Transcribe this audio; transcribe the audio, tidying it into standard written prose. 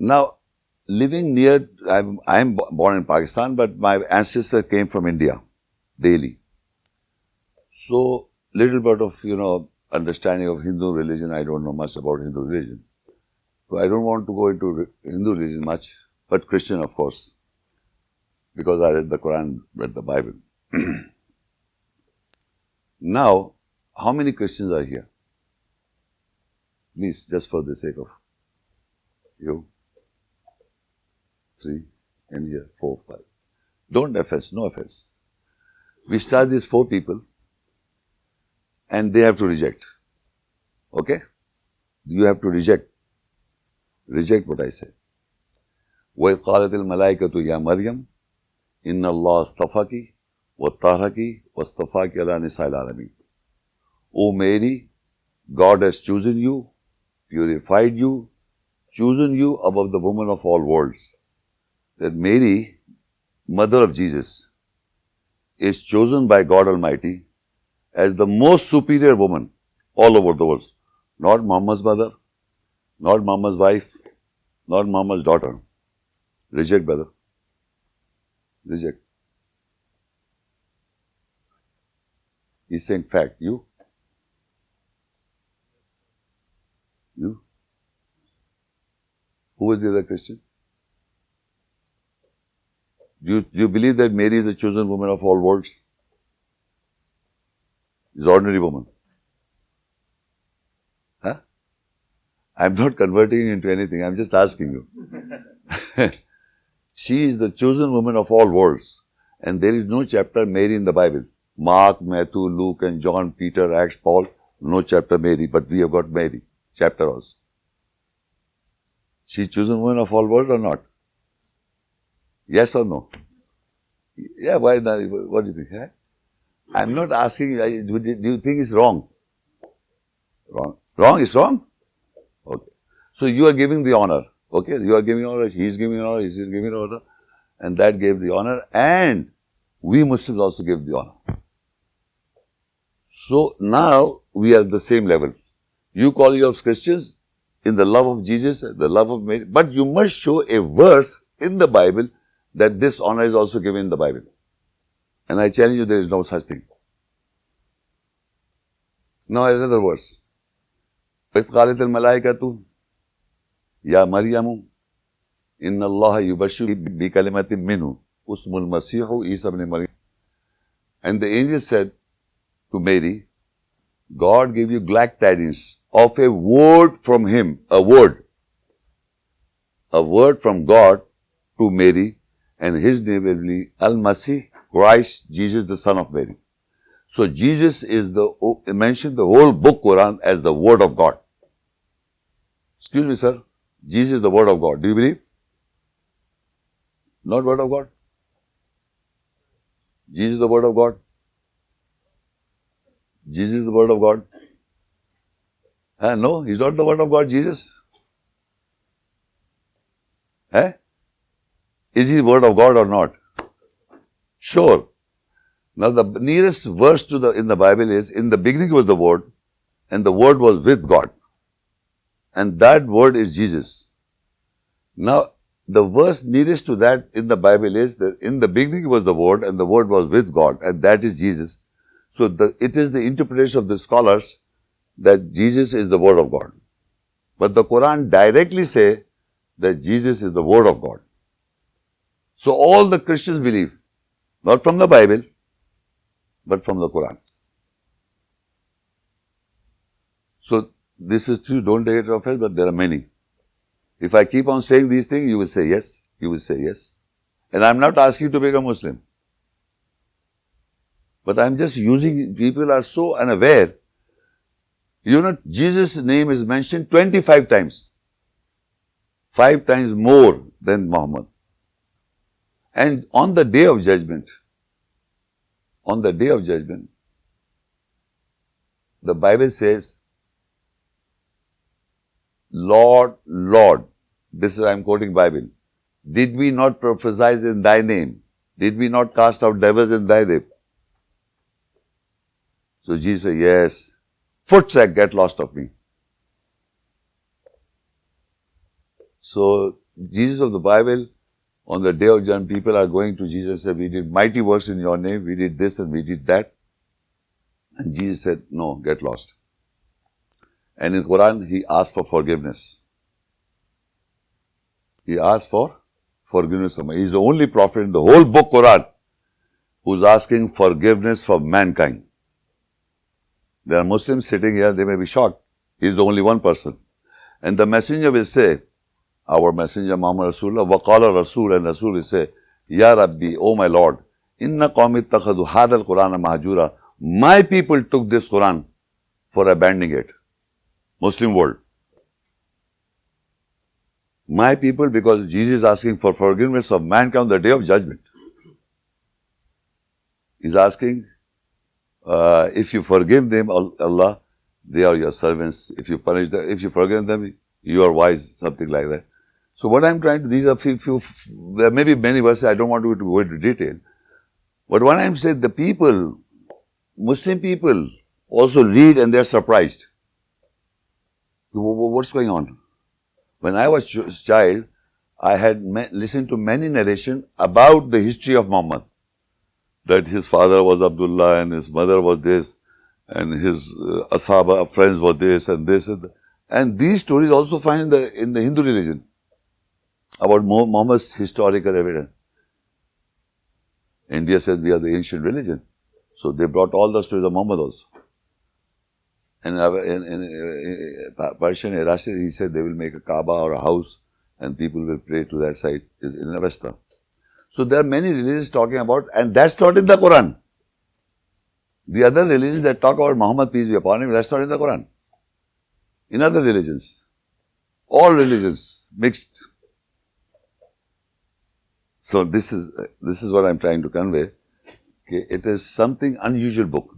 Now, living near, I'm born in Pakistan, but my ancestor came from India, Delhi. So, little bit of, understanding of Hindu religion. I don't know much about Hindu religion. So, I don't want to go into Hindu religion much, but Christian, of course, because I read the Quran, read the Bible. Now, how many Christians are here? Please, just for the sake of you. 3, and here 4, 5. Don't offense, no offense. We start these 4 people and they have to reject. Okay? You have to reject. Reject what I say. وَإِذْ قَالَتِ الْمَلَائِكَةُ يَا مَرْيَمْ إِنَّ اللَّهَ اصْطَفَاكِ وَطَّهَّرَكِ وَاصْطَفَاكِ عَلَى نِسَاءِ الْعَالَمِينَ. O Mary, God has chosen you, purified you, chosen you above the women of all worlds. That Mary, mother of Jesus, is chosen by God Almighty as the most superior woman all over the world. Not Muhammad's mother, not Muhammad's wife, not Muhammad's daughter. Reject, brother. Reject. He's saying fact. You? You? Who was the other Christian? Do you believe that Mary is the chosen woman of all worlds? Is an ordinary woman. Huh? I'm not converting you into anything. I'm just asking you. She is the chosen woman of all worlds. And there is no chapter Mary in the Bible. Mark, Matthew, Luke and John, Peter, Acts, Paul. No chapter Mary. But we have got Mary. Chapter also. She is chosen woman of all worlds or not? Yes or no? Yeah, why not? What do you think? Eh? I'm not asking, do you think it's wrong? Wrong. Wrong is wrong? Okay. So you are giving the honor. Okay, you are giving honor, he is giving honor, he is giving honor. And that gave the honor. And we Muslims also give the honor. So now we are at the same level. You call yourselves Christians in the love of Jesus, the love of Mary. But you must show a verse in the Bible that this honor is also given in the Bible. And I challenge you, there is no such thing. Now another verse. وَإِذْ قَالَتِ الْمَلَائِكَةُ يَا مَرْيَمُ إِنَّ اللَّهَ يُبَشِّرُكِ بِكَلِمَةٍ مِّنْهُ اسْمُ الْمَسِيحُ عِيسَى ابْنِ مَرْيَمَ. And the angel said to Mary, God gave you glad tidings of a word from him, a word from God to Mary, and his name will be Al-Masih, Christ, Jesus, the Son of Mary. So Jesus is mentioned the whole book Quran as the word of God. Excuse me, sir. Jesus is the word of God. Do you believe? Not word of God? Jesus is the word of God? Jesus is the word of God? No, he's not the word of God, Jesus. Is he the word of God or not? Sure. Now the nearest verse to in the Bible is, in the beginning was the word, and the word was with God. And that word is Jesus. Now, the verse nearest to that in the Bible is that in the beginning was the word, and the word was with God, and that is Jesus. So it is the interpretation of the scholars that Jesus is the word of God. But the Quran directly say that Jesus is the word of God. So all the Christians believe, not from the Bible, but from the Quran. So this is true, don't take it offense, but there are many. If I keep on saying these things, you will say yes, you will say yes. And I'm not asking you to become Muslim. But I'm just using, people are so unaware. You know, Jesus' name is mentioned 25 times. 5 times more than Muhammad. And on the day of judgment, the Bible says, Lord, Lord, this is, I'm quoting Bible, did we not prophesy in thy name? Did we not cast out devils in thy name? So Jesus said, yes, footsack, get lost of me. So Jesus of the Bible, on the day of judgment, people are going to Jesus and say, we did mighty works in your name, we did this and we did that. And Jesus said, no, get lost. And in Quran, he asked for forgiveness. He asked for forgiveness. He is the only prophet in the whole book Quran who's asking forgiveness for mankind. There are Muslims sitting here, they may be shocked. He is the only one person. And the messenger will say, our messenger Muhammad Rasulullah, waqala Rasul, and Rasul will say, Ya Rabbi, O my Lord, inna qawmi ittakhadhu hadha al-Qur'ana mahjura. My people took this Quran for abandoning it. Muslim world. My people, because Jesus is asking for forgiveness of mankind on the day of judgment. He's asking, if you forgive them, Allah, they are your servants. If you punish them, if you forgive them, you are wise, something like that. So what I'm trying to, these are few, there may be many verses, I don't want to go into detail. But what I'm saying, the people, Muslim people also read and they're surprised. What's going on? When I was a child, I had listened to many narrations about the history of Muhammad. That his father was Abdullah and his mother was this and his Ashaba friends were this and this. And these stories also find in the Hindu religion about Muhammad's historical evidence. India says we are the ancient religion. So they brought all the stories of Muhammad also. And in Persian era, he said they will make a Kaaba or a house and people will pray to that site in Avesta. So there are many religions talking about, and that's not in the Quran. The other religions that talk about Muhammad, peace be upon him, that's not in the Quran. In other religions, all religions mixed. So this is what I'm trying to convey. Okay, it is something unusual book.